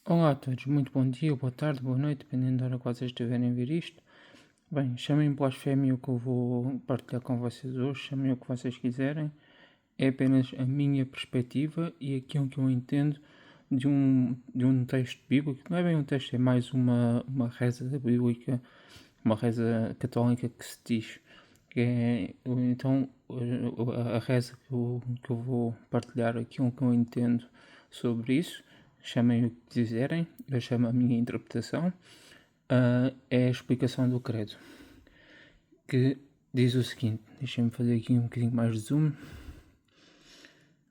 Olá a todos, muito bom dia, boa tarde, boa noite, dependendo da hora que vocês estiverem a ver isto. Bem, chamem blasfémia o que eu vou partilhar com vocês hoje, chamem o que vocês quiserem. É apenas a minha perspectiva e aquilo que eu entendo de um texto bíblico. Não é bem um texto, é mais uma reza bíblica, uma reza católica que se diz. Então, a reza que eu vou partilhar, aquilo que eu entendo sobre isso, chamem o que quiserem, eu chamo a minha interpretação, é a explicação do credo, que diz o seguinte, deixem-me fazer aqui um bocadinho mais de zoom,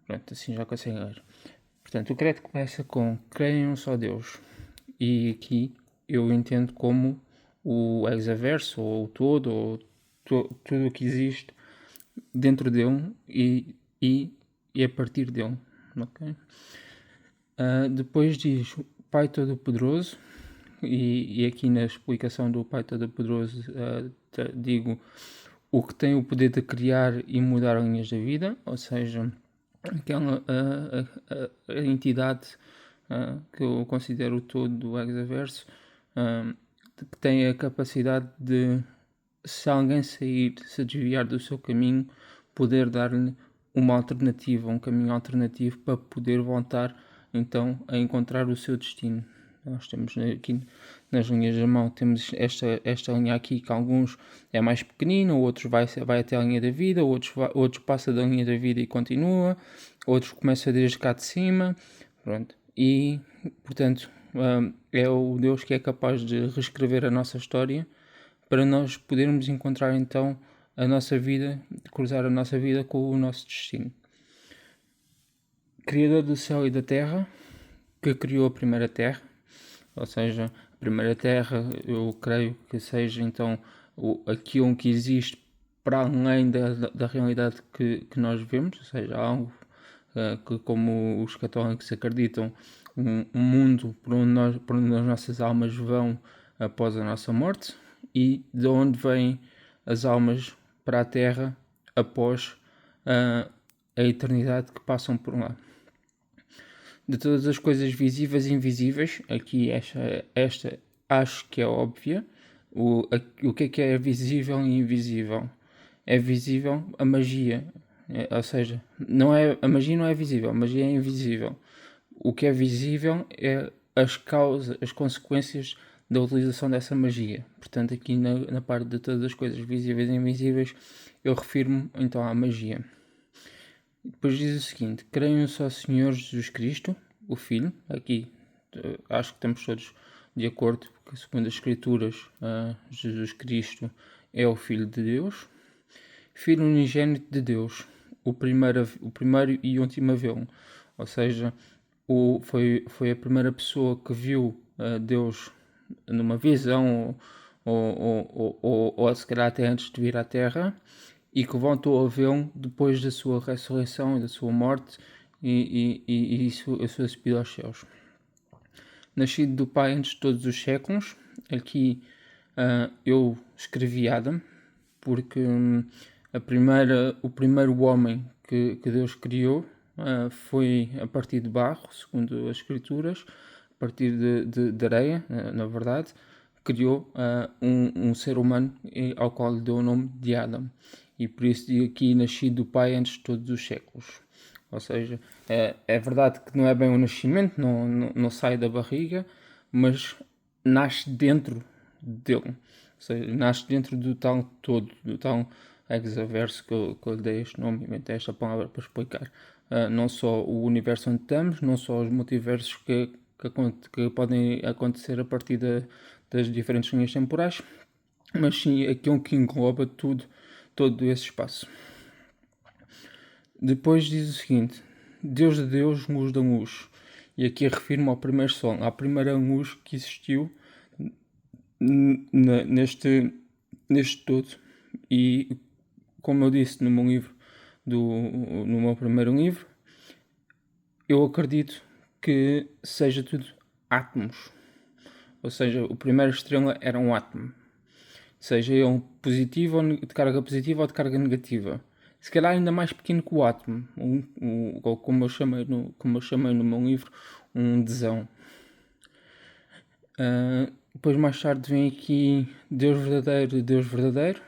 pronto, assim já conseguem ler. Portanto, o credo começa com creio em um só Deus, e aqui eu entendo como o hexaverso, ou o todo, ou tudo o que existe dentro dele e a partir dele, ok? Depois diz Pai Todo-Poderoso, e aqui na explicação do Pai Todo-Poderoso digo o que tem o poder de criar e mudar linhas da vida, ou seja, aquela a entidade que eu considero o todo do hexaverso, que tem a capacidade de, se alguém sair, se desviar do seu caminho, poder dar-lhe uma alternativa, um caminho alternativo para poder voltar então a encontrar o seu destino. Nós temos aqui nas linhas da mão, temos esta linha aqui que alguns é mais pequenino, outros vai até a linha da vida, outros passa da linha da vida e continua, outros começa desde cá de cima, pronto. E, portanto, é o Deus que é capaz de reescrever a nossa história para nós podermos encontrar então a nossa vida, cruzar a nossa vida com o nosso destino. Criador do céu e da terra, que criou a primeira terra, ou seja, a primeira terra eu creio que seja então aquilo que existe para além da realidade que nós vemos, ou seja, algo que, como os católicos acreditam, um mundo por onde as nossas almas vão após a nossa morte e de onde vêm as almas para a Terra após a eternidade que passam por lá. De todas as coisas visíveis e invisíveis, aqui esta acho que é óbvia. O que é visível e invisível? É visível a magia, ou seja, a magia não é visível, a magia é invisível. O que é visível é as causas, as consequências da utilização dessa magia. Portanto, aqui na parte de todas as coisas visíveis e invisíveis, eu refiro-me então à magia. Depois diz o seguinte: creio em um só Senhor Jesus Cristo, o Filho. Aqui acho que estamos todos de acordo, porque segundo as Escrituras, Jesus Cristo é o Filho de Deus, Filho unigênito de Deus, o primeiro e último a vê-lo. Ou seja, foi a primeira pessoa que viu Deus numa visão, ou se calhar até antes de vir à Terra, e que voltou a vê-lo depois da sua ressurreição e da sua morte e a sua subida aos céus. Nascido do Pai antes de todos os séculos, aqui eu escrevi Adam, porque o primeiro homem que Deus criou foi a partir de barro, segundo as Escrituras, a partir de areia, na verdade, criou um ser humano ao qual lhe deu o nome de Adam. E por isso digo aqui, nascido do Pai antes de todos os séculos. Ou seja, é verdade que não é bem o nascimento, não sai da barriga, mas nasce dentro dele. Ou seja, nasce dentro do tal todo, do tal hexaverso que eu lhe dei este nome, inventei esta palavra para explicar. Não só o universo onde estamos, não só os multiversos que podem acontecer a partir das diferentes linhas temporais, mas sim aquilo que engloba todo esse espaço. Depois diz o seguinte: Deus de Deus, luz da luz. E aqui refiro-me ao primeiro sol, à primeira luz que existiu neste todo. E como eu disse no meu livro, no meu primeiro livro, eu acredito que seja tudo átomos. Ou seja, a primeira estrela era um átomo. Seja ele positivo, ou de carga positiva ou de carga negativa. Se calhar ainda mais pequeno que o átomo, como eu chamei no meu livro, um desão. Depois mais tarde vem aqui Deus verdadeiro e Deus verdadeiro.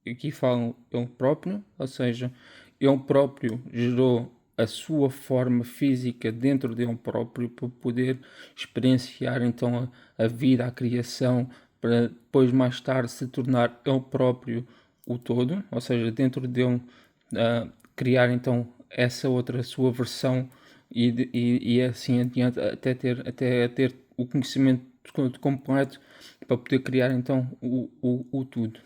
Aqui falam Ele próprio, ou seja, Ele próprio gerou a sua forma física dentro de Ele próprio para poder experienciar então a vida, a criação, para depois mais tarde se tornar Ele próprio o todo, ou seja, dentro dele criar então essa outra sua versão e assim adiante até ter o conhecimento completo para poder criar então o tudo.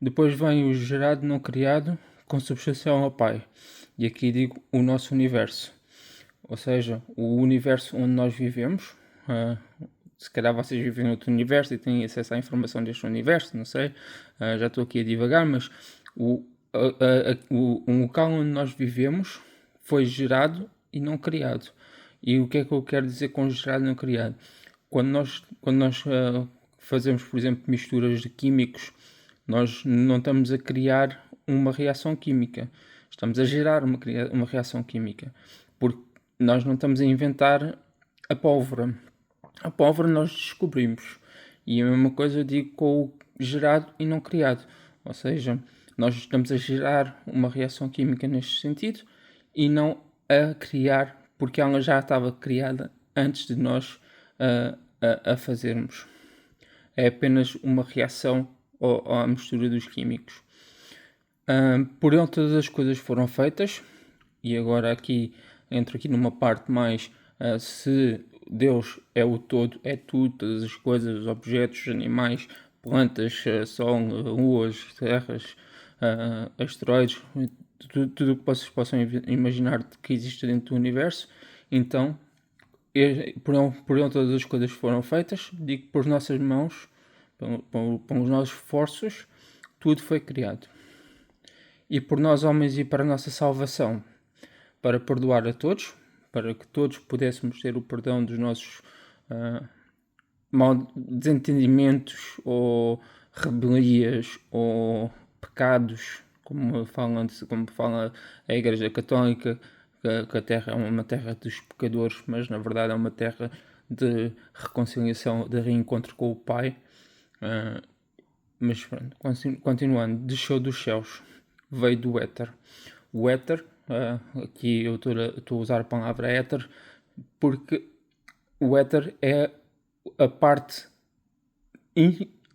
Depois vem o gerado não criado com substituição ao Pai. E aqui digo o nosso universo. Ou seja, o universo onde nós vivemos. Se calhar vocês vivem em outro universo e têm acesso à informação deste universo, não sei. Já estou aqui a divagar, mas o local onde nós vivemos foi gerado e não criado. E o que é que eu quero dizer com gerado e não criado? Quando nós fazemos, por exemplo, misturas de químicos, nós não estamos a criar uma reação química, estamos a gerar uma reação química, porque nós não estamos a inventar a pólvora. A pólvora nós descobrimos. E a mesma coisa eu digo com o gerado e não criado. Ou seja, nós estamos a gerar uma reação química neste sentido e não a criar, porque ela já estava criada antes de nós a fazermos. É apenas uma reação à mistura dos químicos. Por ele todas as coisas foram feitas, e agora aqui entro aqui numa parte mais se Deus é o todo, é tudo, todas as coisas, os objetos, animais, plantas, sol, luas, terras, asteroides, tudo o que vocês possam imaginar que existe dentro do universo. Então, por ele todas as coisas foram feitas, digo por nossas mãos, pelos nossos esforços, tudo foi criado. E por nós homens e para a nossa salvação, para perdoar a todos, para que todos pudéssemos ter o perdão dos nossos desentendimentos ou rebelias ou pecados, como fala a Igreja Católica, que a Terra é uma terra dos pecadores, mas na verdade é uma terra de reconciliação, de reencontro com o Pai. Mas pronto, continuando, desceu dos céus, veio do éter. O éter, aqui eu estou a usar a palavra éter, porque o éter é a parte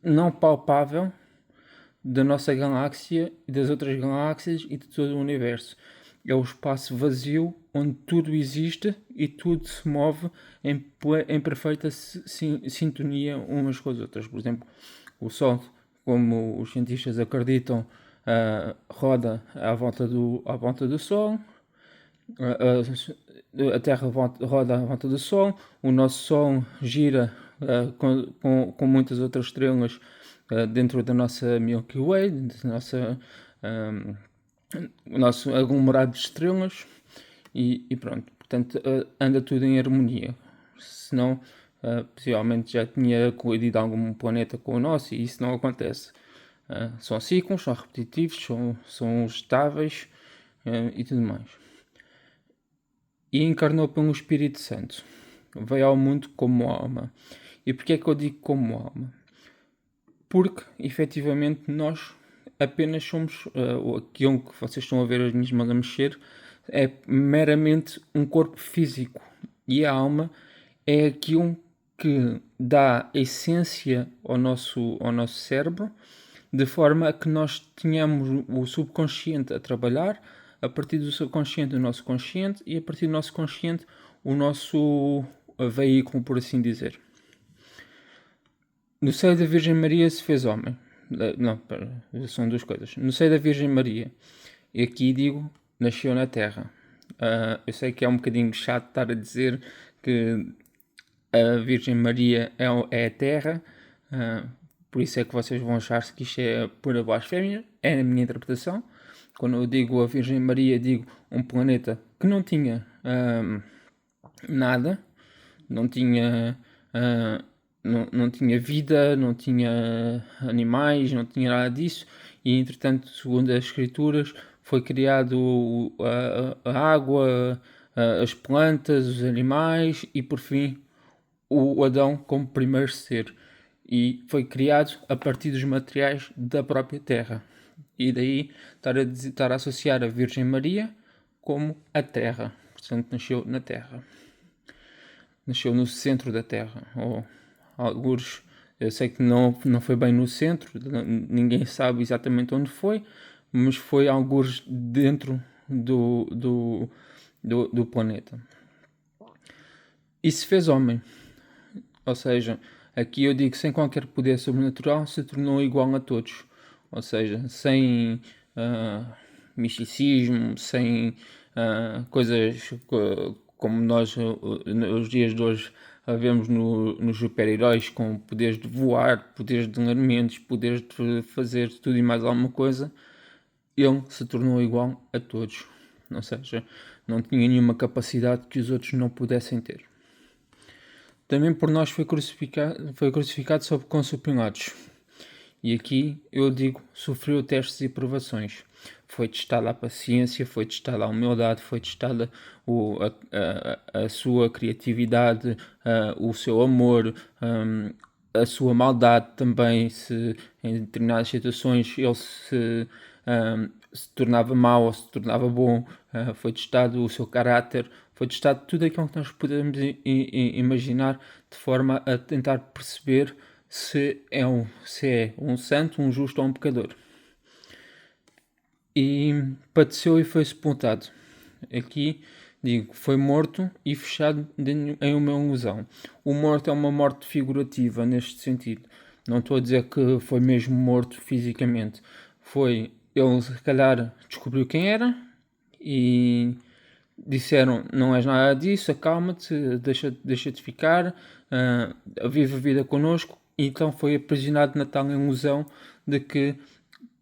não palpável da nossa galáxia e das outras galáxias e de todo o universo. É o espaço vazio onde tudo existe e tudo se move em perfeita sintonia umas com as outras. Por exemplo, o Sol, como os cientistas acreditam, roda à volta do Sol, a Terra roda à volta do Sol, o nosso Sol gira com muitas outras estrelas dentro da nossa Milky Way, o nosso aglomerado de estrelas, e pronto. Portanto, anda tudo em harmonia. Senão, possivelmente já tinha colidido algum planeta com o nosso, e isso não acontece. São ciclos, são repetitivos, são estáveis e tudo mais. E encarnou pelo Espírito Santo. Veio ao mundo como alma. E porquê é que eu digo como alma? Porque, efetivamente, nós apenas somos aquilo que vocês estão a ver as minhas mãos a mexer, é meramente um corpo físico. E a alma é aquilo que dá essência ao nosso cérebro, de forma a que nós tenhamos o subconsciente a trabalhar, a partir do subconsciente o nosso consciente e a partir do nosso consciente o nosso veículo, por assim dizer. No seio da Virgem Maria se fez homem. Não, são duas coisas. No seio da Virgem Maria, e aqui digo, nasceu na Terra. Eu sei que é um bocadinho chato estar a dizer que a Virgem Maria é a Terra, por isso é que vocês vão achar que isto é pura blasfémia. É a minha interpretação. Quando eu digo a Virgem Maria, digo um planeta que não tinha nada, não tinha não tinha vida, não tinha animais, não tinha nada disso, e entretanto, segundo as escrituras, foi criado a água, as plantas, os animais e por fim o Adão como primeiro ser e foi criado a partir dos materiais da própria Terra. E daí estar a associar a Virgem Maria como a Terra. Portanto, nasceu na Terra. Nasceu no centro da Terra. Ou alguns, eu sei que não foi bem no centro, ninguém sabe exatamente onde foi, mas foi alguns dentro do planeta. E se fez homem. Ou seja, aqui eu digo sem qualquer poder sobrenatural, se tornou igual a todos. Ou seja, sem misticismo, sem coisas como nós nos dias de hoje vemos nos super-heróis com poderes de voar, poderes de elementos, poderes de fazer tudo e mais alguma coisa. Ele se tornou igual a todos. Ou seja, não tinha nenhuma capacidade que os outros não pudessem ter. Também por nós foi crucificado sob Pôncio Pilatos. E aqui eu digo, sofreu testes e provações. Foi testada a paciência, foi testada a humildade, foi testada a sua criatividade, o seu amor, a sua maldade também, se em determinadas situações ele se tornava mau ou se tornava bom, foi testado o seu caráter, foi testado tudo aquilo que nós podemos imaginar de forma a tentar perceber se é um santo, um justo ou um pecador. E padeceu e foi sepultado. Aqui digo, foi morto e fechado em uma ilusão. O morto é uma morte figurativa neste sentido. Não estou a dizer que foi mesmo morto fisicamente. Ele se calhar descobriu quem era e disseram, não és nada disso, acalma-te, deixa-te ficar, vive a vida connosco. Então foi aprisionado na tal ilusão de que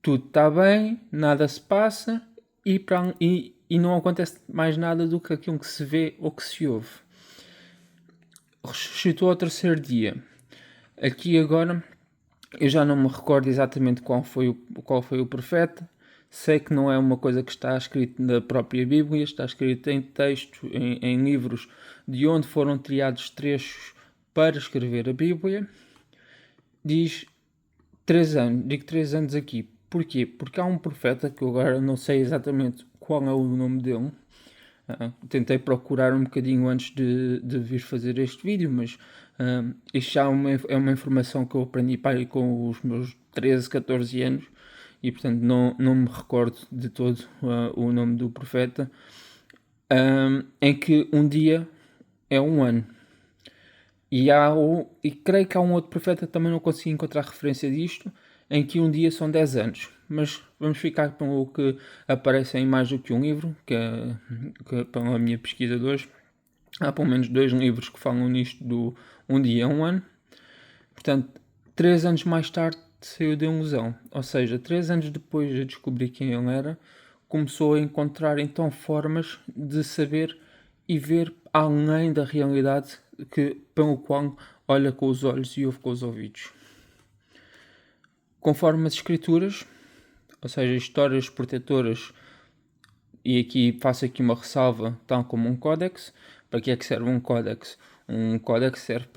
tudo está bem, nada se passa e não acontece mais nada do que aquilo que se vê ou que se ouve. Ressuscitou ao terceiro dia. Aqui agora, eu já não me recordo exatamente qual foi o profeta. Sei que não é uma coisa que está escrito na própria Bíblia, está escrito em texto, em livros de onde foram tirados trechos para escrever a Bíblia. Diz 3 anos, digo 3 anos aqui. Porquê? Porque há um profeta, que eu agora não sei exatamente qual é o nome dele. Tentei procurar um bocadinho antes de vir fazer este vídeo, mas isto já é uma informação que eu aprendi para aí com os meus 13, 14 anos e portanto não me recordo de todo o nome do profeta, em que um dia é um ano. E creio que há um outro profeta que também não consegui encontrar referência disto, em que um dia são 10 anos. Mas vamos ficar com o que aparece em mais do que um livro, que pela minha pesquisa de hoje, há pelo menos 2 livros que falam nisto do um dia, um ano. Portanto, 3 anos mais tarde saiu de ilusão. Ou seja, 3 anos depois de descobrir quem ele era, começou a encontrar então formas de saber e ver além da realidade pelo qual olha com os olhos e ouve com os ouvidos. Conforme as escrituras, ou seja, histórias protetoras, e aqui faço aqui uma ressalva, tal como um códex. Para que é que serve um códex? Um códex serve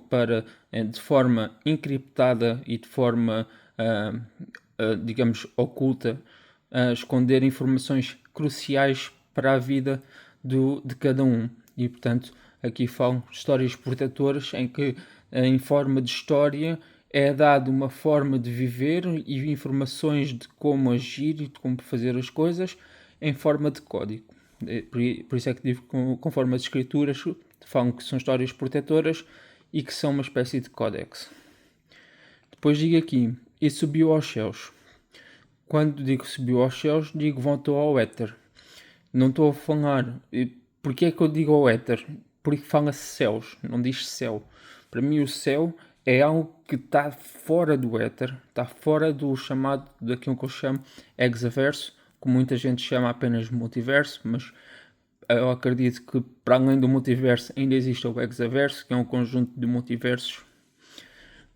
para de forma encriptada e de forma, digamos, oculta, esconder informações cruciais para a vida de cada um. E, portanto, aqui falam histórias protetoras em que, em forma de história, é dado uma forma de viver e informações de como agir e de como fazer as coisas em forma de código. Por isso é que digo que, conforme as escrituras, falam que são histórias protetoras e que são uma espécie de códex. Depois digo aqui, e subiu aos céus. Quando digo subiu aos céus, digo voltou ao éter. Não estou a falar... Porquê é que eu digo ao éter? Porque fala-se céus, não diz céu. Para mim o céu é algo que está fora do éter, está fora do chamado, daquilo que eu chamo hexaverso, que muita gente chama apenas multiverso, mas eu acredito que para além do multiverso ainda existe o hexaverso, que é um conjunto de multiversos,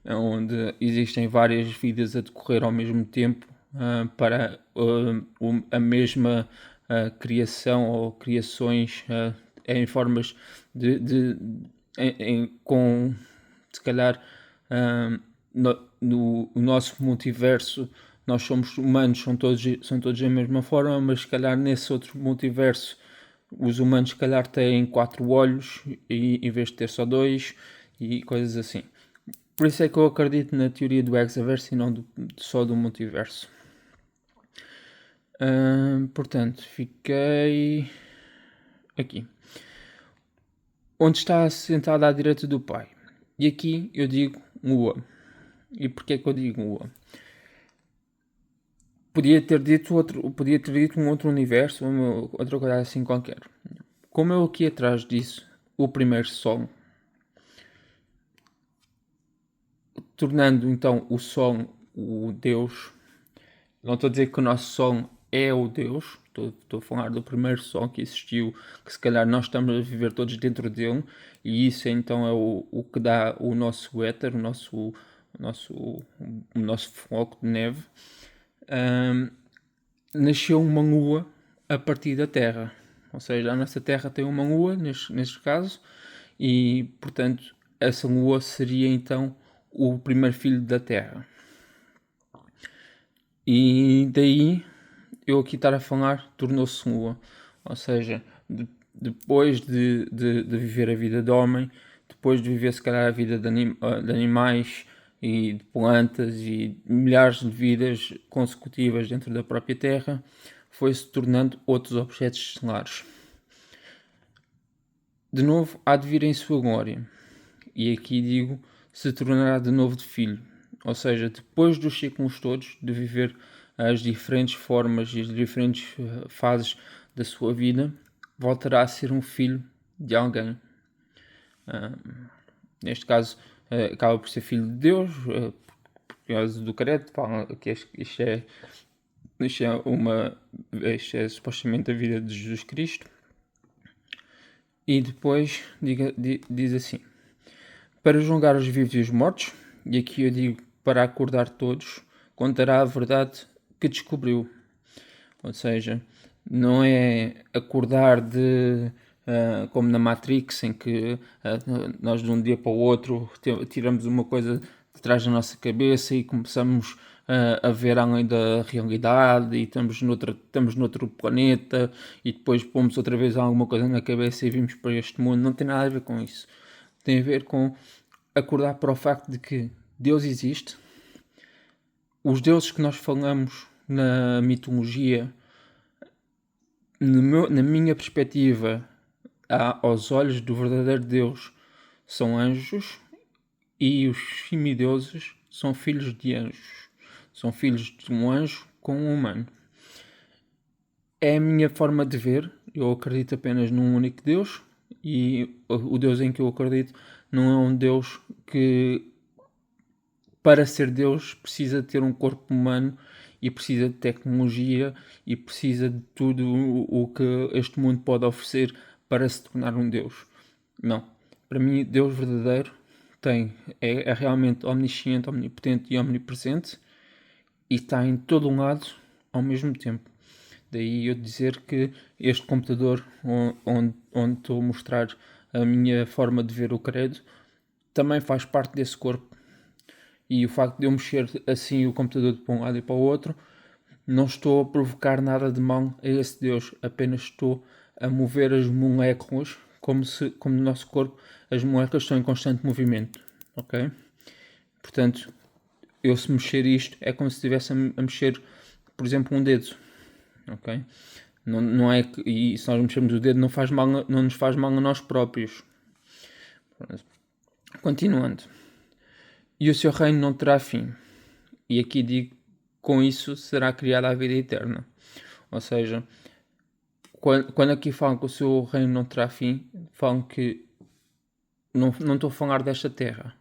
onde existem várias vidas a decorrer ao mesmo tempo para a mesma criação ou criações em formas com, se calhar, no nosso multiverso, nós somos humanos, são todos da mesma forma, mas se calhar nesse outro multiverso, os humanos se calhar têm 4 olhos em vez de ter só 2 e coisas assim. Por isso é que eu acredito na teoria do hexaverso e não só do multiverso. Portanto, fiquei aqui. Onde está sentado à direita do Pai. E aqui eu digo Ua. E porquê que eu digo Ua? Podia ter dito um outro universo, outra coisa assim qualquer. Como eu aqui atrás disse, o primeiro som, tornando então o som o Deus. Não estou a dizer que o nosso som é o Deus, estou a falar do primeiro som que existiu, que se calhar nós estamos a viver todos dentro dele, e isso então é o que dá o nosso éter, o nosso floco de neve. Nasceu uma lua a partir da Terra, ou seja, a nossa Terra tem uma lua, neste caso, e portanto essa lua seria então o primeiro filho da Terra. E daí eu aqui estar a falar tornou-se lua, ou seja, depois de viver a vida de homem, depois de viver se calhar a vida de animais e de plantas e milhares de vidas consecutivas dentro da própria Terra, foi-se tornando outros objetos estelares. De novo, há de vir em sua glória. E aqui digo, se tornará de novo de filho. Ou seja, depois dos ciclos todos, de viver as diferentes formas e as diferentes fases da sua vida, voltará a ser um filho de alguém. Neste caso, acaba por ser filho de Deus, por causa do credo, fala que isto é supostamente a vida de Jesus Cristo. E depois diz assim: para julgar os vivos e os mortos, e aqui eu digo para acordar todos, contará a verdade que descobriu. Ou seja, não é acordar como na Matrix, em que nós de um dia para o outro tiramos uma coisa de trás da nossa cabeça e começamos a ver além da realidade e estamos noutro planeta e depois pomos outra vez alguma coisa na cabeça e vimos para este mundo. Não tem nada a ver com isso. Tem a ver com acordar para o facto de que Deus existe. Os deuses que nós falamos na mitologia, na minha perspectiva, aos olhos do verdadeiro Deus, são anjos, e os semideuses são filhos de anjos. São filhos de um anjo com um humano. É a minha forma de ver. Eu acredito apenas num único Deus, e o Deus em que eu acredito não é um Deus que, para ser Deus, precisa ter um corpo humano e precisa de tecnologia e precisa de tudo o que este mundo pode oferecer para se tornar um Deus. Não. Para mim, Deus verdadeiro é realmente omnisciente, omnipotente e omnipresente e está em todo um lado ao mesmo tempo. Daí eu dizer que este computador onde estou a mostrar a minha forma de ver o credo também faz parte desse corpo. E o facto de eu mexer assim o computador de um lado e para o outro, não estou a provocar nada de mal a esse Deus, apenas estou a mover as moléculas como no nosso corpo as moléculas estão em constante movimento, ok? Portanto, eu se mexer isto é como se estivesse a mexer, por exemplo, um dedo, ok? Não é que, e se nós mexermos o dedo não nos faz mal a nós próprios. Continuando. E o seu reino não terá fim. E aqui digo, com isso será criada a vida eterna. Ou seja, quando aqui falam que o seu reino não terá fim, falam que não estou a falar desta Terra.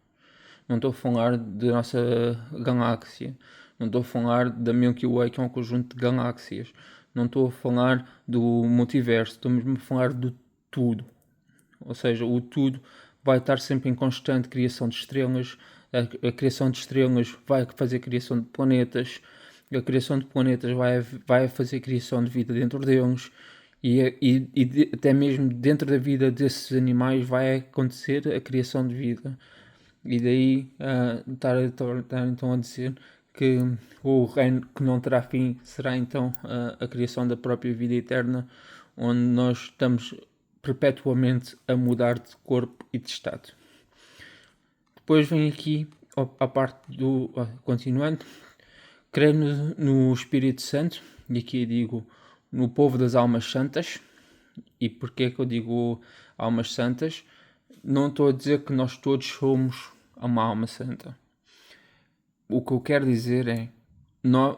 Não estou a falar da nossa galáxia. Não estou a falar da Milky Way, que é um conjunto de galáxias. Não estou a falar do multiverso. Estou mesmo a falar do tudo. Ou seja, o tudo vai estar sempre em constante criação de estrelas. A criação de estrelas vai fazer a criação de planetas. A criação de planetas vai fazer a criação de vida dentro deles. Até mesmo dentro da vida desses animais vai acontecer a criação de vida. E daí estar então a dizer que o reino que não terá fim será então a criação da própria vida eterna, onde nós estamos perpetuamente a mudar de corpo e de estado. Depois vem aqui a parte do continuando, crer no Espírito Santo, e aqui digo no povo das almas santas. E porquê que eu digo almas santas? Não estou a dizer que nós todos somos uma alma santa. O que eu quero dizer é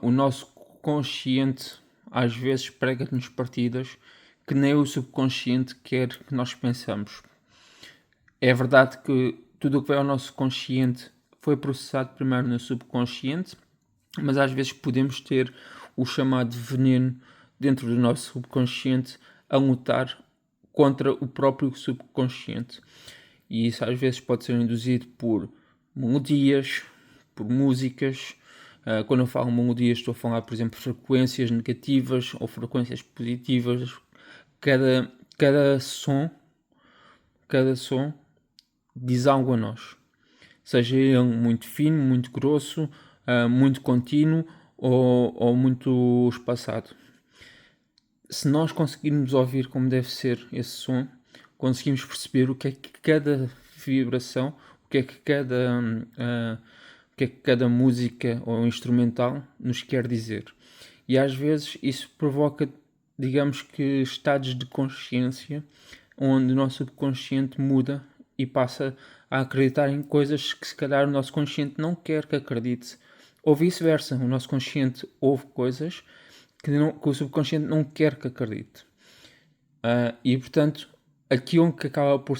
o nosso consciente às vezes prega-nos partidas que nem o subconsciente quer que nós pensamos. É verdade que tudo o que vai ao nosso consciente foi processado primeiro no subconsciente, mas às vezes podemos ter o chamado veneno dentro do nosso subconsciente a lutar contra o próprio subconsciente. E isso às vezes pode ser induzido por melodias, por músicas. Quando eu falo melodias, estou a falar, por exemplo, frequências negativas ou frequências positivas. Cada som diz algo a nós. Seja ele muito fino, muito grosso, muito contínuo ou muito espaçado. Se nós conseguirmos ouvir como deve ser esse som, conseguimos perceber o que é que cada vibração, o que é que cada música ou instrumental nos quer dizer. E às vezes isso provoca, digamos que, estados de consciência onde o nosso subconsciente muda e passa a acreditar em coisas que se calhar o nosso consciente não quer que acredite. Ou vice-versa, o nosso consciente ouve coisas que o subconsciente não quer que acredite. E portanto, aquilo que acaba por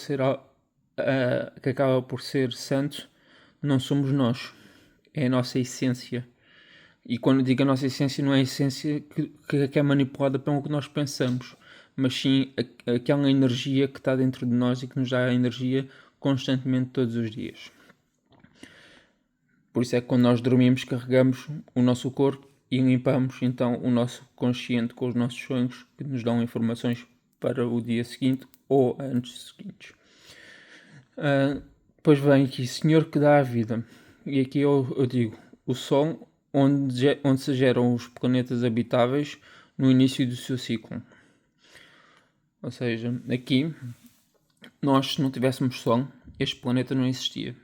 ser santo não somos nós, é a nossa essência. E quando digo a nossa essência, não é a essência que é manipulada pelo que nós pensamos, mas sim aquela energia que está dentro de nós e que nos dá a energia constantemente todos os dias. Por isso é que quando nós dormimos carregamos o nosso corpo e limpamos então o nosso consciente com os nossos sonhos que nos dão informações para o dia seguinte ou antes seguintes. Depois vem aqui, Senhor que dá a vida. E aqui eu digo, o Sol onde se geram os planetas habitáveis no início do seu ciclo. Ou seja, aqui, nós se não tivéssemos Sol, este planeta não existia.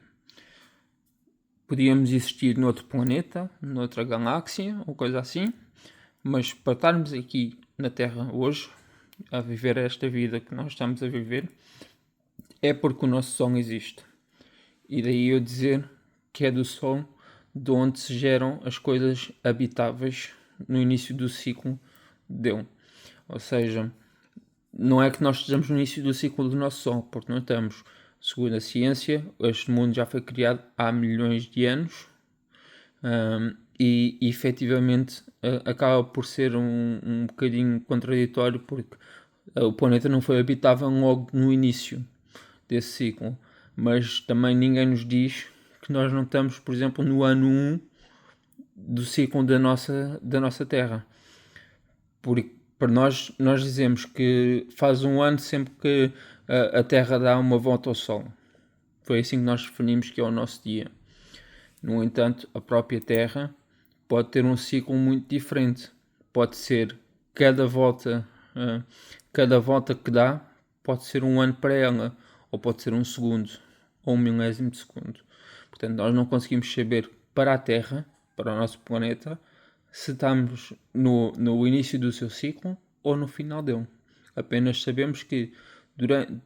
Podíamos existir noutro planeta, noutra galáxia, ou coisa assim, mas para estarmos aqui na Terra hoje, a viver esta vida que nós estamos a viver, é porque o nosso Sol existe. E daí eu dizer que é do Sol de onde se geram as coisas habitáveis no início do ciclo dele. Ou seja, não é que nós estejamos no início do ciclo do nosso Sol, porque não estamos. Segundo a ciência, este mundo já foi criado há milhões de anos e efetivamente acaba por ser um bocadinho contraditório, porque o planeta não foi habitável logo no início desse ciclo, mas também ninguém nos diz que nós não estamos, por exemplo, no ano 1 do ciclo da nossa Terra. Para nós dizemos que faz um ano sempre que a Terra dá uma volta ao Sol. Foi assim que nós definimos que é o nosso dia. No entanto, a própria Terra pode ter um ciclo muito diferente. Pode ser cada volta que dá, pode ser um ano para ela, ou pode ser um segundo, ou um milésimo de segundo. Portanto, nós não conseguimos saber para a Terra, para o nosso planeta, se estamos no início do seu ciclo ou no final dele. Apenas sabemos que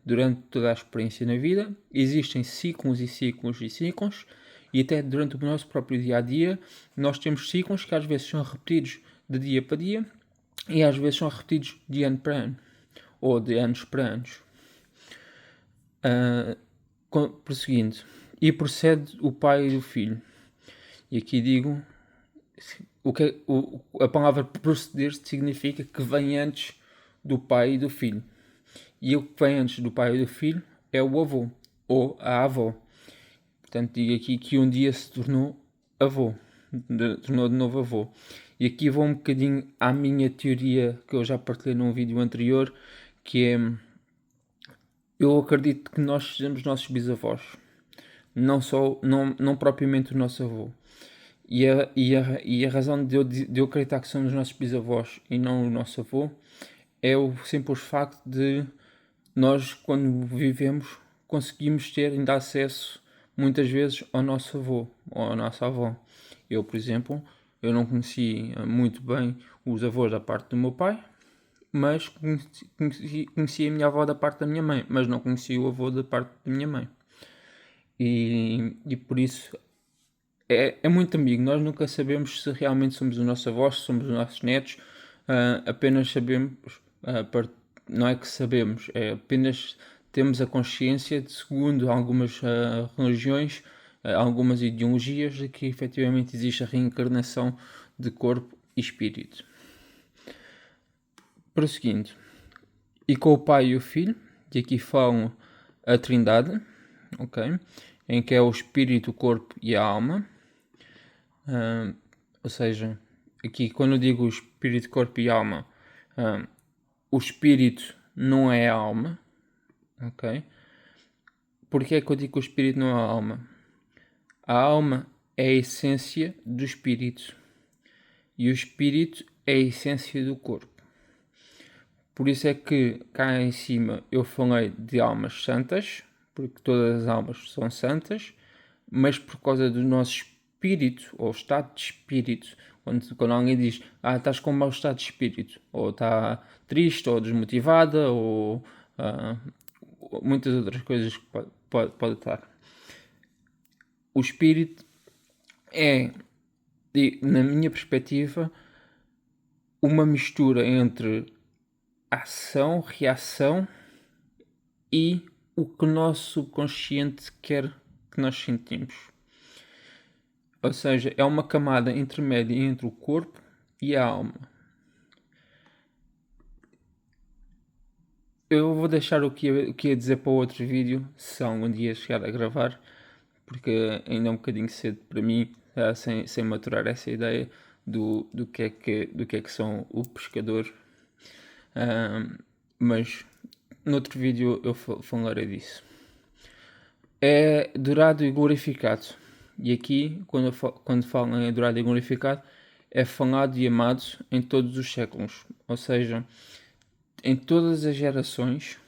durante toda a experiência na vida existem ciclos e ciclos e ciclos, e até durante o nosso próprio dia-a-dia nós temos ciclos que às vezes são repetidos de dia para dia e às vezes são repetidos de ano para ano ou de anos para anos. Prosseguindo, e procede o pai e o filho. E aqui digo a palavra proceder significa que vem antes do pai e do filho. E o que vem antes do pai e do filho é o avô ou a avó. Portanto, digo aqui que um dia se tornou avô, tornou de novo avô. E aqui vou um bocadinho à minha teoria que eu já partilhei num vídeo anterior, que é, eu acredito que nós sejamos nossos bisavós, não propriamente o nosso avô. E a razão de eu acreditar que somos os nossos bisavós e não o nosso avô é o simples facto de nós, quando vivemos, conseguimos ter ainda acesso muitas vezes ao nosso avô ou à nossa avó. Eu, por exemplo, eu não conheci muito bem os avós da parte do meu pai, mas conheci a minha avó da parte da minha mãe, mas não conheci o avô da parte da minha mãe. E por isso é muito amigo. Nós nunca sabemos se realmente somos os nossos avós, se somos os nossos netos. Apenas sabemos, não é que sabemos, é apenas temos a consciência de, segundo algumas religiões, algumas ideologias, de que efetivamente existe a reencarnação de corpo e espírito. Prosseguindo, e com o Pai e o Filho, e aqui falam a Trindade, ok? Em que é o espírito, o corpo e a alma. Ou seja, aqui quando eu digo espírito, corpo e alma, o espírito não é a alma, ok? Porquê é que eu digo que o espírito não é a alma? A alma é a essência do espírito e o espírito é a essência do corpo. Por isso é que cá em cima eu falei de almas santas, porque todas as almas são santas, mas por causa do nosso espírito, ou estado de espírito, quando alguém diz, estás com mau estado de espírito, ou está triste, ou desmotivada, ou muitas outras coisas que pode estar. O espírito é, na minha perspectiva, uma mistura entre ação, reação e o que o nosso subconsciente quer que nós sentimos. Ou seja, é uma camada intermédia entre o corpo e a alma. Eu vou deixar o que ia dizer para outro vídeo, se algum dia chegar a gravar, porque ainda é um bocadinho cedo para mim, sem maturar essa ideia do que é que são o pescador. Mas noutro vídeo eu falarei disso. É adorado e glorificado. E aqui, quando falam em adorado e glorificado, é falado e amado em todos os séculos. Ou seja, em todas as gerações,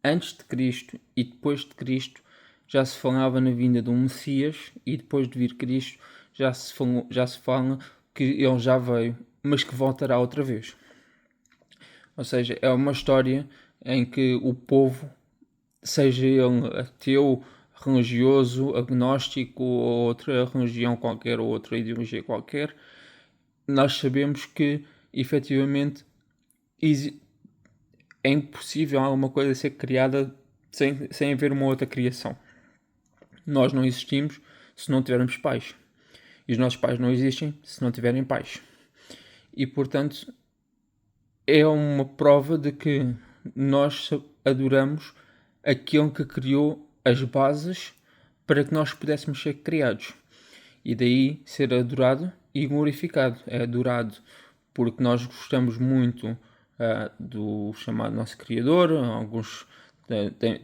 antes de Cristo e depois de Cristo, já se falava na vinda de um Messias, e depois de vir Cristo já se fala que ele já veio, mas que voltará outra vez. Ou seja, é uma história em que o povo, seja ele ateu, religioso, agnóstico ou outra religião qualquer ou outra ideologia qualquer, nós sabemos que efetivamente é impossível alguma coisa ser criada sem haver uma outra criação. Nós não existimos se não tivermos pais. E os nossos pais não existem se não tiverem pais. E portanto é uma prova de que nós adoramos aquele que criou as bases para que nós pudéssemos ser criados. E daí ser adorado e glorificado. É adorado porque nós gostamos muito do chamado nosso Criador. Alguns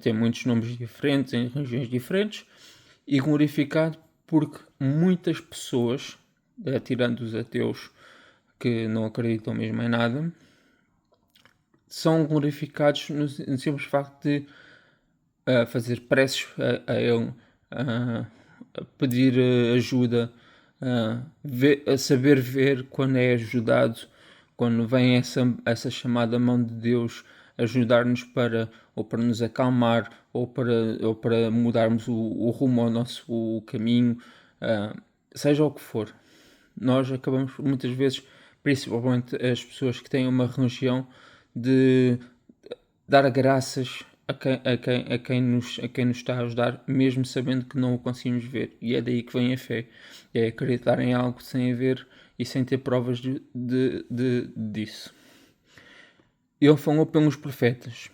têm muitos nomes diferentes em regiões diferentes. E glorificado porque muitas pessoas, tirando os ateus que não acreditam mesmo em nada, são glorificados no simples facto de fazer preces a ele, a pedir ajuda, a saber ver quando é ajudado, quando vem essa chamada mão de Deus ajudar-nos ou para nos acalmar ou para mudarmos o rumo ao nosso caminho, seja o que for. Nós acabamos muitas vezes, principalmente as pessoas que têm uma religião, de dar graças a quem nos está a ajudar, mesmo sabendo que não o conseguimos ver. E é daí que vem a fé. É acreditar em algo sem haver e sem ter provas disso. Ele falou pelos profetas.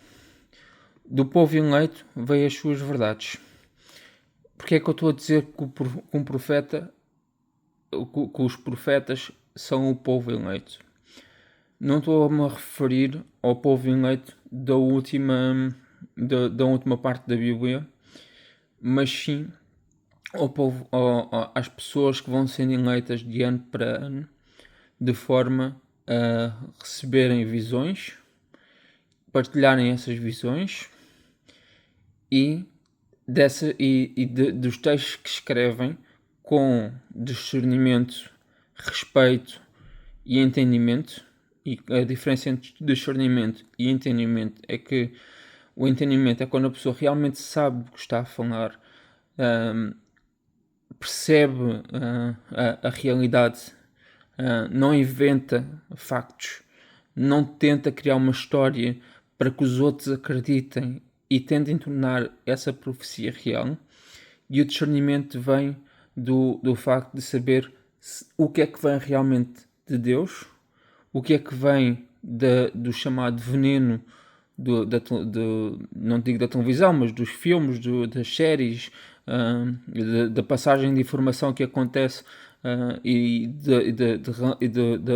Do povo eleito veio as suas verdades. Porque é que eu estou a dizer que um profeta, que os profetas são o povo eleito. Não estou-me a referir ao povo eleito da última parte da Bíblia, mas sim ao povo, às pessoas que vão sendo eleitas de ano para ano, de forma a receberem visões, partilharem essas visões e dos textos que escrevem com discernimento, respeito e entendimento. E a diferença entre discernimento e entendimento é que o entendimento é quando a pessoa realmente sabe o que está a falar, percebe a realidade, não inventa factos, não tenta criar uma história para que os outros acreditem e tentem tornar essa profecia real. E o discernimento vem do facto de saber o que é que vem realmente de Deus, o que é que vem do chamado veneno, não digo da televisão, mas dos filmes, das séries, da passagem de informação que acontece e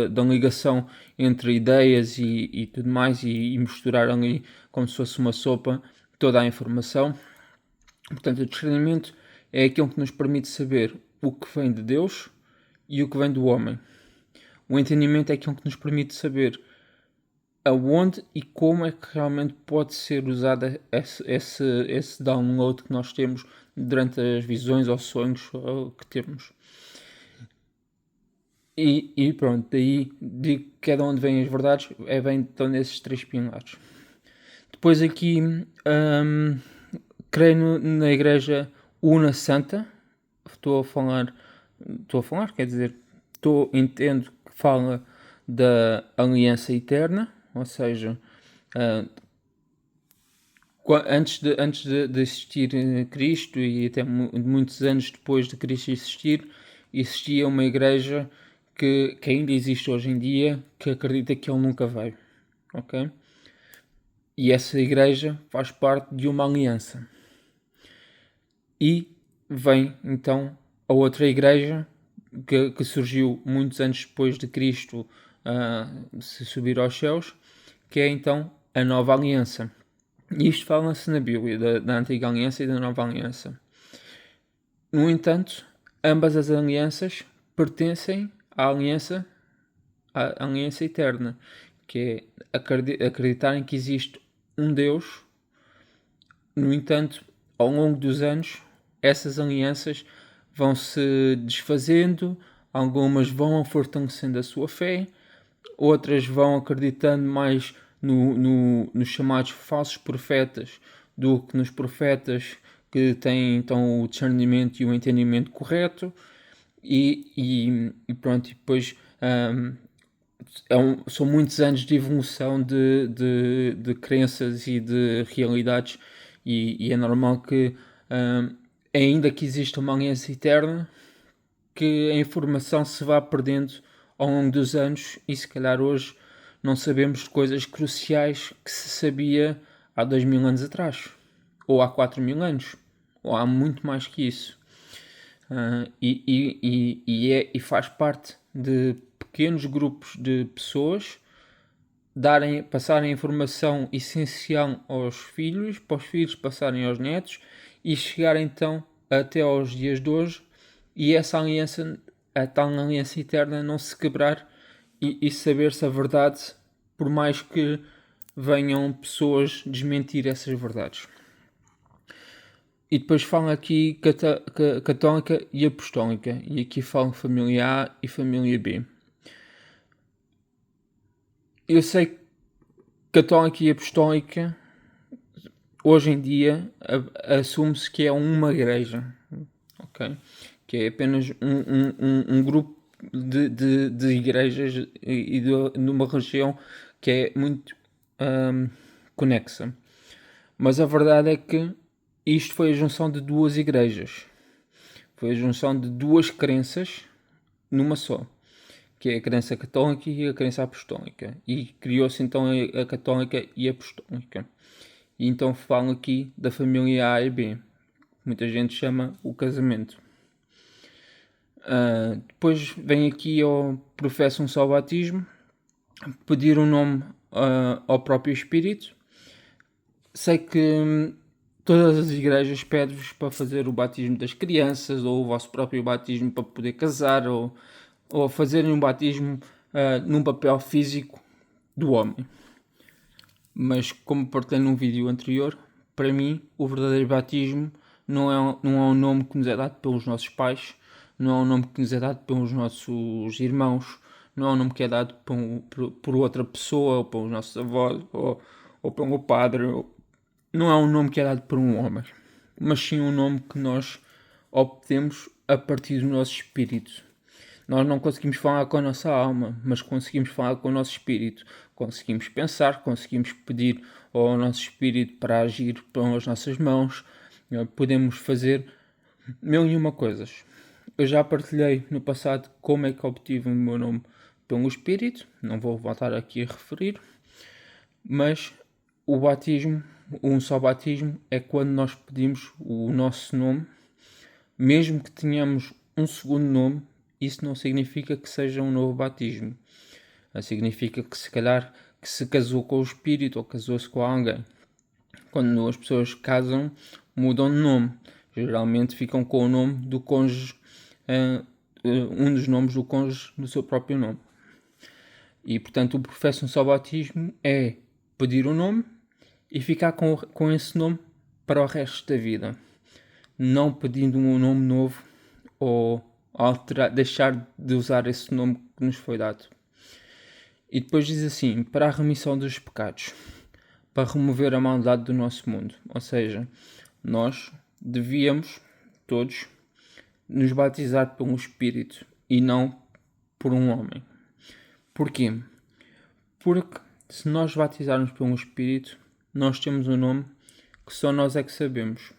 da ligação entre ideias e tudo mais, e misturar ali como se fosse uma sopa toda a informação. Portanto, o discernimento é aquilo que nos permite saber o que vem de Deus e o que vem do homem. O entendimento é aquilo que nos permite saber aonde e como é que realmente pode ser usado esse download que nós temos durante as visões ou sonhos que temos. E pronto, daí digo que é de onde vêm as verdades, vem então nesses 3 pilares. Depois aqui, creio na Igreja Una Santa. Quer dizer, entendo que fala da aliança eterna, ou seja, antes de existir Cristo e até muitos anos depois de Cristo existia uma igreja que ainda existe hoje em dia, que acredita que ele nunca veio, ok? E essa igreja faz parte de uma aliança. E vem então a outra igreja que surgiu muitos anos depois de Cristo se subir aos céus, que é então a Nova Aliança. E isto fala-se na Bíblia, da Antiga Aliança e da Nova Aliança. No entanto, ambas as alianças pertencem à aliança eterna, que é acreditarem que existe um Deus. No entanto, ao longo dos anos, essas alianças vão se desfazendo, algumas vão fortalecendo a sua fé, outras vão acreditando mais nos chamados falsos profetas do que nos profetas que têm então o discernimento e o entendimento correto, e pronto, e depois são muitos anos de evolução de crenças e de realidades, e é normal que ainda que exista uma aliança eterna, que a informação se vá perdendo ao longo dos anos, e se calhar hoje não sabemos de coisas cruciais que se sabia há 2000 anos atrás, ou há 4000 anos, ou há muito mais que isso. E faz parte de pequenos grupos de pessoas passarem informação essencial aos filhos, para os filhos passarem aos netos e chegar então até aos dias de hoje, e essa aliança, a tal aliança eterna, não se quebrar e saber-se a verdade, por mais que venham pessoas desmentir essas verdades. E depois falam aqui católica e apostólica, e aqui falam família A e família B. Eu sei que católica e apostólica hoje em dia assume-se que é uma igreja, ok? Que é apenas um grupo de igrejas e de uma região que é muito conexa. Mas a verdade é que isto foi a junção de duas igrejas. Foi a junção de duas crenças numa só, que é a crença católica e a crença apostólica. E criou-se então a católica e a apostólica. E então falo aqui da família A e B. Muita gente chama o casamento. Depois vem aqui, professam só o batismo, pedir um nome ao próprio Espírito. Sei que todas as igrejas pedem-vos para fazer o batismo das crianças, ou o vosso próprio batismo para poder casar, ou fazerem um batismo num papel físico do homem. Mas como partilhei num vídeo anterior, para mim o verdadeiro batismo não é um nome que nos é dado pelos nossos pais, não é um nome que nos é dado pelos nossos irmãos, não é um nome que é dado por outra pessoa, ou pelos nossos avós, ou pelo padre. Não é um nome que é dado por um homem, mas sim um nome que nós obtemos a partir do nosso espírito. Nós não conseguimos falar com a nossa alma, mas conseguimos falar com o nosso espírito. Conseguimos pensar, conseguimos pedir ao nosso espírito para agir pelas nossas mãos. Podemos fazer mil e uma coisas. Eu já partilhei no passado como é que obtive o meu nome pelo espírito. Não vou voltar aqui a referir. Mas o batismo, um só batismo, é quando nós pedimos o nosso nome, mesmo que tenhamos um segundo nome. Isso não significa que seja um novo batismo. Significa que se calhar que se casou com o espírito ou casou-se com alguém. Quando as pessoas casam, mudam de nome. Geralmente ficam com o nome do cônjuge, um dos nomes do cônjuge do seu próprio nome. E portanto o professam só batismo é pedir o nome e ficar com esse nome para o resto da vida. Não pedindo um nome novo ou deixar de usar esse nome que nos foi dado. E depois diz assim, para a remissão dos pecados, para remover a maldade do nosso mundo. Ou seja, nós devíamos, todos, nos batizar pelo Espírito e não por um homem. Porquê? Porque se nós batizarmos pelo Espírito, nós temos um nome que só nós é que sabemos.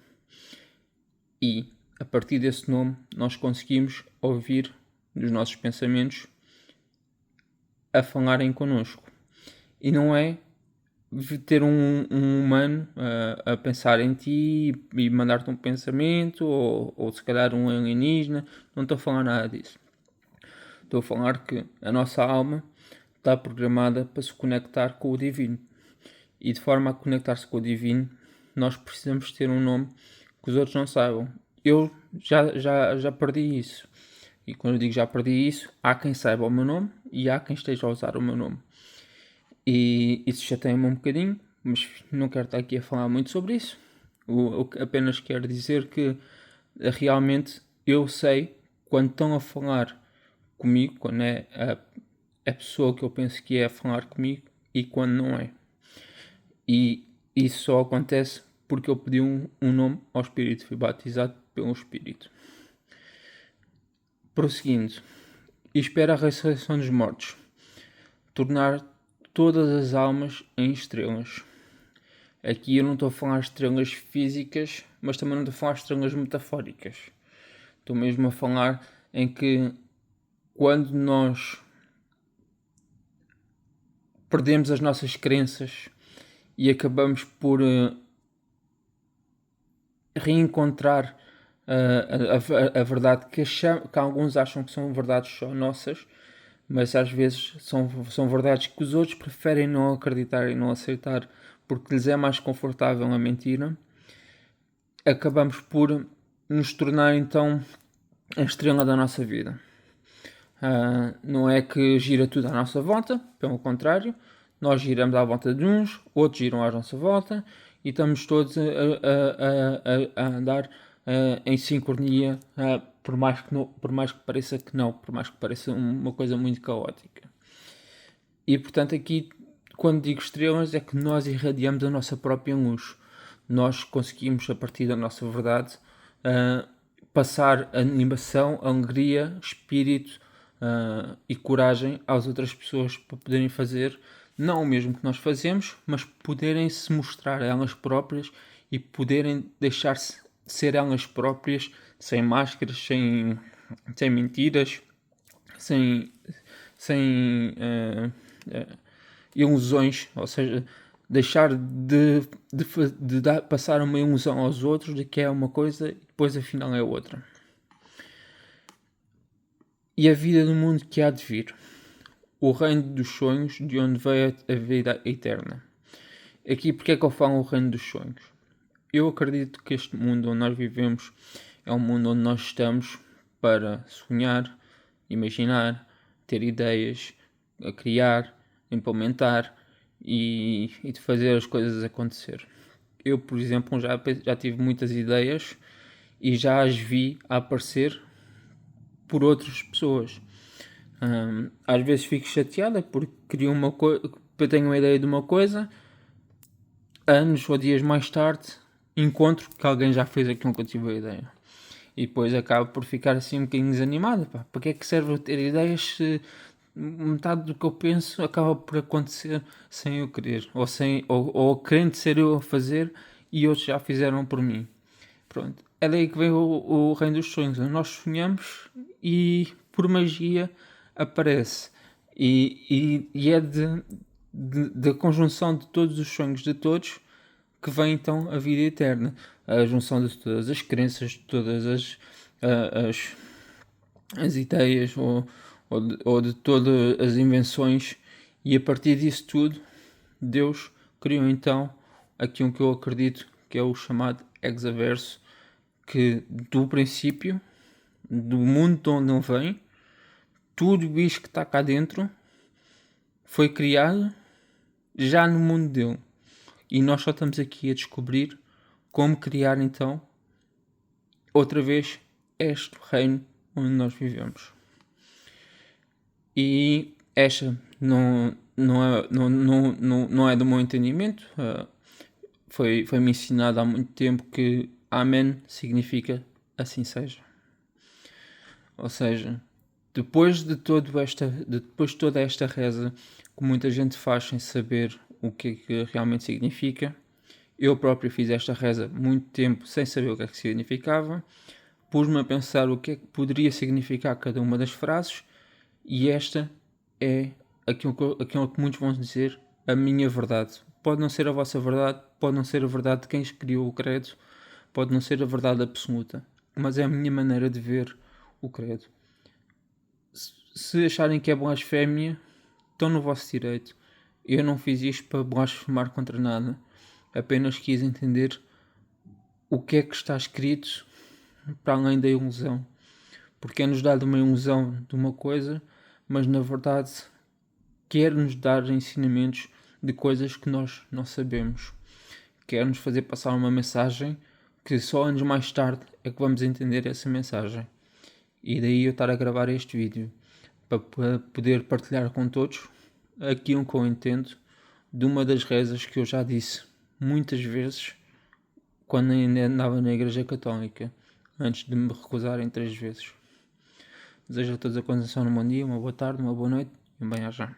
E, a partir desse nome, nós conseguimos ouvir nos nossos pensamentos a falarem connosco. E não é ter um humano a pensar em ti e mandar-te um pensamento, ou se calhar um alienígena. Não estou a falar nada disso. Estou a falar que a nossa alma está programada para se conectar com o divino. E de forma a conectar-se com o divino, nós precisamos ter um nome que os outros não saibam. Eu já perdi isso. E quando eu digo já perdi isso, há quem saiba o meu nome e há quem esteja a usar o meu nome. E isso chateia-me um bocadinho, mas não quero estar aqui a falar muito sobre isso. Apenas quero dizer que realmente eu sei quando estão a falar comigo, quando é a pessoa que eu penso que é a falar comigo e quando não é. E isso só acontece porque eu pedi um nome ao Espírito, fui batizado pelo Espírito. Prosseguindo, e espera a ressurreição dos mortos, tornar todas as almas em estrelas. Aqui eu não estou a falar de estrelas físicas, mas também não estou a falar de estrelas metafóricas. Estou mesmo a falar em que quando nós perdemos as nossas crenças e acabamos por reencontrar a verdade que alguns acham que são verdades só nossas, mas às vezes são verdades que os outros preferem não acreditar e não aceitar porque lhes é mais confortável a mentira. Acabamos por nos tornar então a estrela da nossa vida. Não é que gira tudo à nossa volta, pelo contrário, nós giramos à volta de uns, outros giram à nossa volta e estamos todos a andar em sincronia, por mais que pareça que não, por mais que pareça uma coisa muito caótica. E portanto aqui, quando digo estrelas, é que nós irradiamos a nossa própria luz. Nós conseguimos, a partir da nossa verdade, passar animação, alegria, espírito e coragem às outras pessoas para poderem fazer não o mesmo que nós fazemos, mas poderem se mostrar a elas próprias e poderem deixar-se ser elas próprias, sem máscaras, sem mentiras, sem ilusões, ou seja, deixar de passar uma ilusão aos outros de que é uma coisa e depois afinal é outra. e a vida do mundo que há de vir, o reino dos sonhos, de onde veio a vida eterna. Aqui, porque é que eu falo o reino dos sonhos? Eu acredito que este mundo onde nós vivemos é um mundo onde nós estamos para sonhar, imaginar, ter ideias, a criar, implementar e de fazer as coisas acontecer. Eu, por exemplo, já tive muitas ideias e já as vi a aparecer por outras pessoas. Às vezes fico chateada porque eu tenho uma ideia de uma coisa, anos ou dias mais tarde encontro que alguém já fez aquilo que eu tive a ideia. E depois acabo por ficar assim um bocadinho desanimado. Pá. Para que é que serve eu ter ideias se metade do que eu penso acaba por acontecer sem eu querer? Ou querendo ser eu a fazer e outros já fizeram por mim. Pronto. É daí que vem o reino dos sonhos. Nós sonhamos e por magia aparece. E é da conjunção de todos os sonhos de todos que vem então a vida eterna. A junção de todas as crenças, de todas as, as ideias ou de todas as invenções. E a partir disso tudo, Deus criou então aquilo que eu acredito que é o chamado hexaverso, que do princípio, do mundo de onde ele vem, tudo isto que está cá dentro foi criado já no mundo dele. E nós só estamos aqui a descobrir como criar então outra vez este reino onde nós vivemos. E esta não é do meu entendimento. Foi-me ensinado há muito tempo que Amém significa assim seja. Ou seja, depois de toda esta reza que muita gente faz sem saber o que é que realmente significa, eu próprio fiz esta reza muito tempo sem saber o que é que significava, pus-me a pensar o que é que poderia significar cada uma das frases e esta é aquilo que muitos vão dizer a minha verdade. Pode não ser a vossa verdade, pode não ser a verdade de quem criou o credo, pode não ser a verdade absoluta, mas é a minha maneira de ver o credo. Se acharem que é blasfémia, estão no vosso direito. Eu não fiz isto para blasfemar contra nada. Apenas quis entender o que é que está escrito para além da ilusão. Porque é-nos dado uma ilusão de uma coisa, mas na verdade quer-nos dar ensinamentos de coisas que nós não sabemos. Quer-nos fazer passar uma mensagem que só anos mais tarde é que vamos entender essa mensagem. E daí eu estar a gravar este vídeo para poder partilhar com todos aquilo que eu entendo de uma das rezas que eu já disse muitas vezes quando ainda andava na Igreja Católica, antes de me recusarem 3 vezes. Desejo a todos a continuação de um bom dia, uma boa tarde, uma boa noite e um bem-aja.